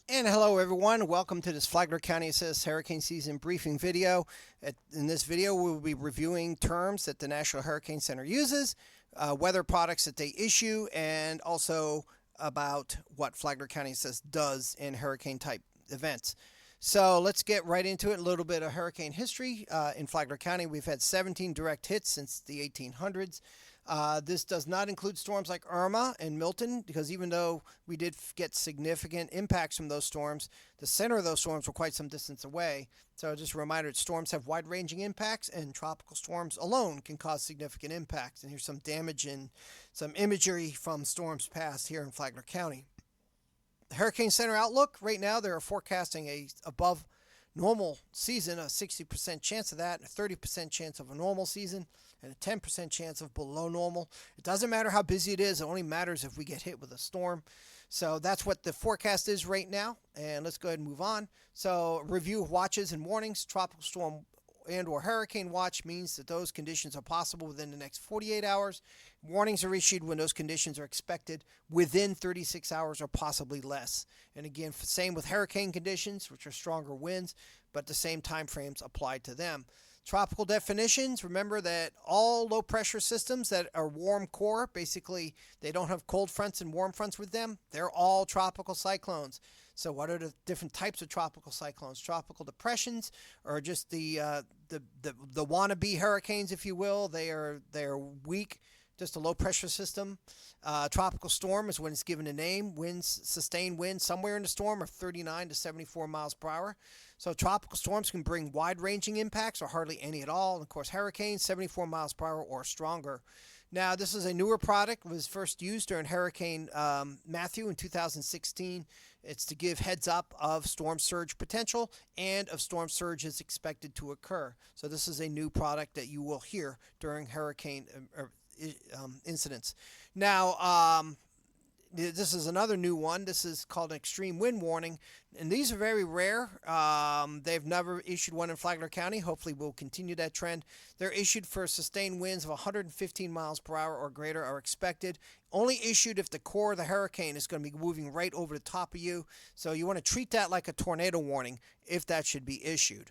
And hello everyone, welcome to this Flagler County Assist Hurricane Season Briefing video. In this video we'll be reviewing terms that the National Hurricane Center uses, weather products that they issue, and also about what Flagler County Assist does in hurricane type events. So let's get right into it. A little bit of hurricane history. In Flagler County we've had 17 direct hits since the 1800s. This does not include storms like Irma and Milton, because even though we did get significant impacts from those storms, the center of those storms were quite some distance away. So just a reminder that storms have wide-ranging impacts, and tropical storms alone can cause significant impacts. And here's some damage and some imagery from storms past here in Flagler County. The Hurricane Center outlook right now, they're forecasting a above normal season, a 60% chance of that, a 30% chance of a normal season, and a 10% chance of below normal. It doesn't matter how busy it is, it only matters if we get hit with a storm. So that's what the forecast is right now, and let's go ahead and move on. So review watches and warnings. Tropical storm and or hurricane watch means that those conditions are possible within the next 48 hours. Warnings are issued when those conditions are expected within 36 hours or possibly less. And again, same with hurricane conditions, which are stronger winds, but the same time frames apply to them. Tropical definitions, remember that all low pressure systems that are warm core, basically they don't have cold fronts and warm fronts with them, they're all tropical cyclones. So what are the different types of tropical cyclones? Tropical depressions are just the wannabe hurricanes, if you will. They are weak, just a low pressure system. Tropical storm is when it's given a name. Winds, sustained winds somewhere in the storm are 39 to 74 miles per hour. So tropical storms can bring wide-ranging impacts or hardly any at all. And of course, hurricanes 74 miles per hour or stronger. Now, this is a newer product. It was first used during Hurricane Matthew in 2016. It's to give heads up of storm surge potential and of storm surges expected to occur. So this is a new product that you will hear during hurricane incidents. Now, this is another new one. This is called an extreme wind warning, and these are very rare. They've never issued one in Flagler County. Hopefully we'll continue that trend. They're issued for sustained winds of 115 miles per hour or greater are expected. Only issued if the core of the hurricane is going to be moving right over the top of you. So you want to treat that like a tornado warning if that should be issued.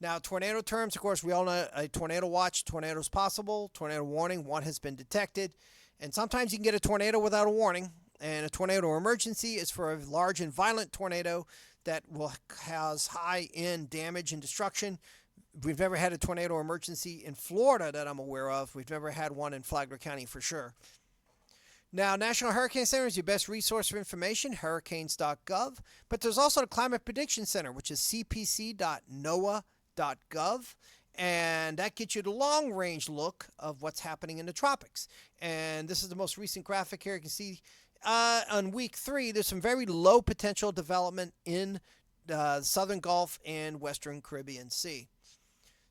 Now, tornado terms, of course, we all know a tornado watch, tornado is possible, tornado warning, one has been detected. And sometimes you can get a tornado without a warning. And a tornado emergency is for a large and violent tornado that will cause high-end damage and destruction. We've never had a tornado emergency in Florida that I'm aware of. We've never had one in Flagler County for sure. Now, National Hurricane Center is your best resource for information, hurricanes.gov. But there's also the Climate Prediction Center, which is cpc.noaa.gov. And that gets you the long-range look of what's happening in the tropics. And this is the most recent graphic here. You can see on week 3, there's some very low potential development in the Southern Gulf and Western Caribbean Sea.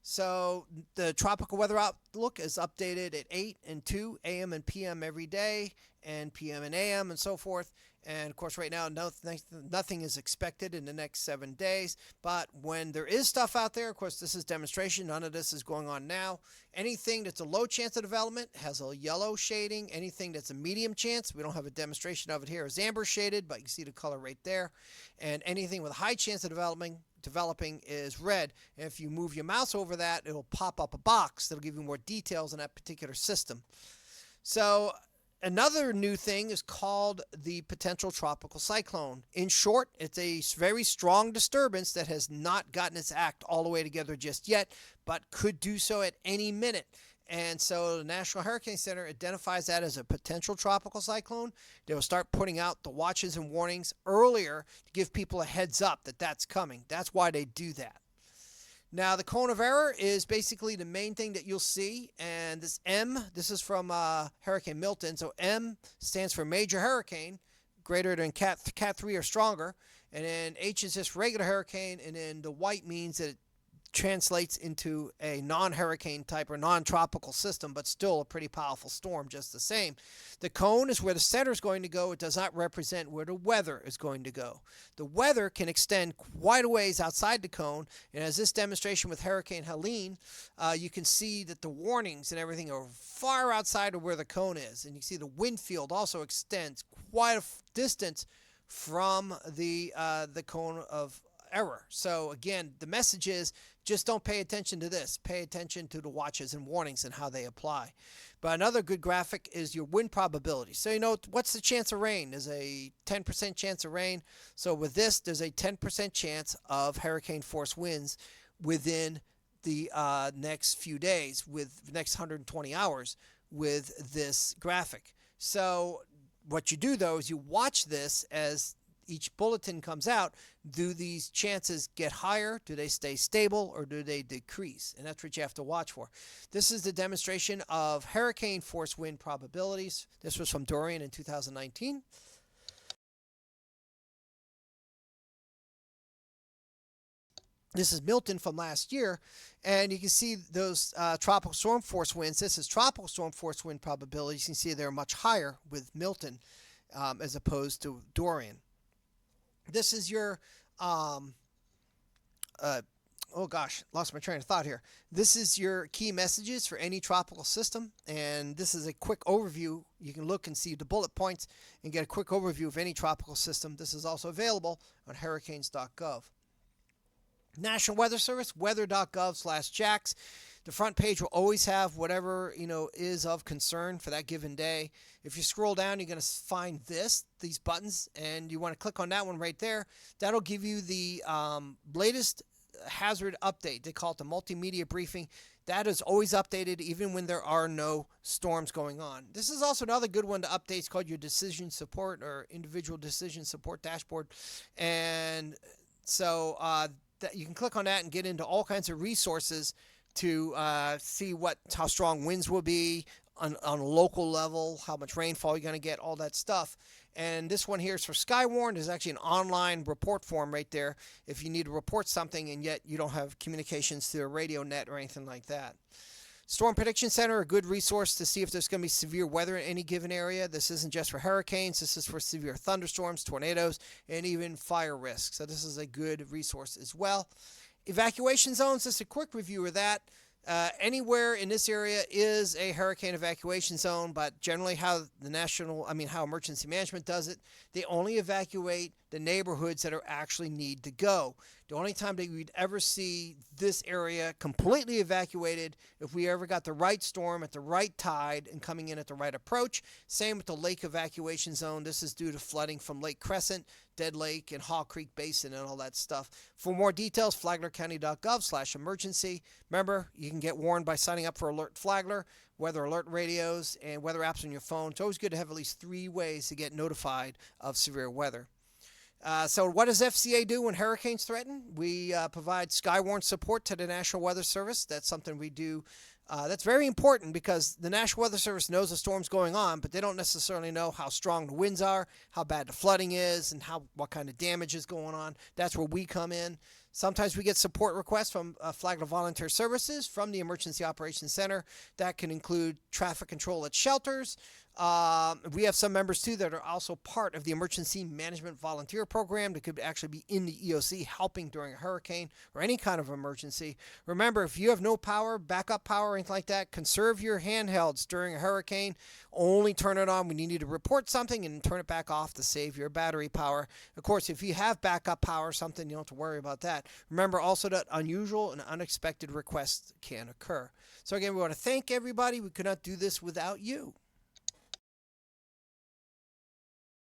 So the tropical weather outlook is updated at 8 and 2 a.m. and p.m. every day, and p.m. and a.m. and so forth. And of course, right now, nothing is expected in the next 7 days. But when there is stuff out there, of course, this is demonstration. None of this is going on now. Anything that's a low chance of development has a yellow shading. Anything that's a medium chance, we don't have a demonstration of it here, is amber shaded, but you can see the color right there. And anything with a high chance of developing is red. And if you move your mouse over that, it'll pop up a box that'll give you more details on that particular system. So another new thing is called the potential tropical cyclone. In short, it's a very strong disturbance that has not gotten its act all the way together just yet, but could do so at any minute. And so the National Hurricane Center identifies that as a potential tropical cyclone. They will start putting out the watches and warnings earlier to give people a heads up that that's coming. That's why they do that. Now, the cone of error is basically the main thing that you'll see. And this M, this is from Hurricane Milton. So M stands for major hurricane, greater than Cat 3 or stronger. And then H is just regular hurricane. And then the white means that it translates into a non-hurricane type or non-tropical system, but still a pretty powerful storm just the same. The cone is where the center is going to go. It does not represent where the weather is going to go. The weather can extend quite a ways outside the cone, and as this demonstration with Hurricane Helene, you can see that the warnings and everything are far outside of where the cone is, and you can see the wind field also extends quite a distance from the cone of error. So again, the message is just don't pay attention to this. Pay attention to the watches and warnings and how they apply. But another good graphic is your wind probability. So you know what's the chance of rain? There's a 10% chance of rain. So with this, there's a 10% chance of hurricane force winds within the next few days, with the next 120 hours with this graphic. So what you do though is you watch this as each bulletin comes out. Do these chances get higher? Do they stay stable, or do they decrease? And that's what you have to watch for. This is the demonstration of hurricane force wind probabilities. This was from Dorian in 2019. This is Milton from last year, and you can see those tropical storm force winds. This is tropical storm force wind probabilities. You can see they're much higher with Milton as opposed to Dorian. This is your, oh gosh, lost my train of thought here. This is your key messages for any tropical system, and this is a quick overview. You can look and see the bullet points and get a quick overview of any tropical system. This is also available on hurricanes.gov. National Weather Service, weather.gov/JAX. The front page will always have whatever is of concern for that given day. If you scroll down, you're going to find these buttons, and you want to click on that one right there. That'll give you the latest hazard update. They call it the multimedia briefing. That is always updated even when there are no storms going on. This is also another good one to update. It's called your decision support or individual decision support dashboard. And so that you can click on that and get into all kinds of resources to see how strong winds will be on a local level, how much rainfall you're going to get, all that stuff. And this one here is for Skywarn. There's actually an online report form right there if you need to report something and yet you don't have communications through a radio net or anything like that. Storm Prediction Center, a good resource to see if there's going to be severe weather in any given area. This isn't just for hurricanes. This is for severe thunderstorms, tornadoes, and even fire risk. So this is a good resource as well. Evacuation zones, just a quick review of that. Anywhere in this area is a hurricane evacuation zone, but generally how emergency management does it, they only evacuate the neighborhoods that are actually need to go. The only time that we'd ever see this area completely evacuated if we ever got the right storm at the right tide and coming in at the right approach. Same with the lake evacuation zone. This is due to flooding from Lake Crescent, Dead Lake, and Hall Creek Basin and all that stuff. For more details, flaglercounty.gov/emergency. Remember, you can get warned by signing up for Alert Flagler, weather alert radios, and weather apps on your phone. It's always good to have at least 3 ways to get notified of severe weather. So what does FCA do when hurricanes threaten? We provide Skywarn support to the National Weather Service. That's something we do. That's very important because the National Weather Service knows the storm's going on, but they don't necessarily know how strong the winds are, how bad the flooding is, and what kind of damage is going on. That's where we come in. Sometimes we get support requests from Flagler Volunteer Services from the Emergency Operations Center. That can include traffic control at shelters. We have some members, too, that are also part of the Emergency Management Volunteer Program that could actually be in the EOC helping during a hurricane or any kind of emergency. Remember, if you have no power, backup power, or anything like that, conserve your handhelds during a hurricane. Only turn it on when you need to report something and turn it back off to save your battery power. Of course, if you have backup power or something, you don't have to worry about that. Remember also that unusual and unexpected requests can occur. So again, we want to thank everybody. We could not do this without you.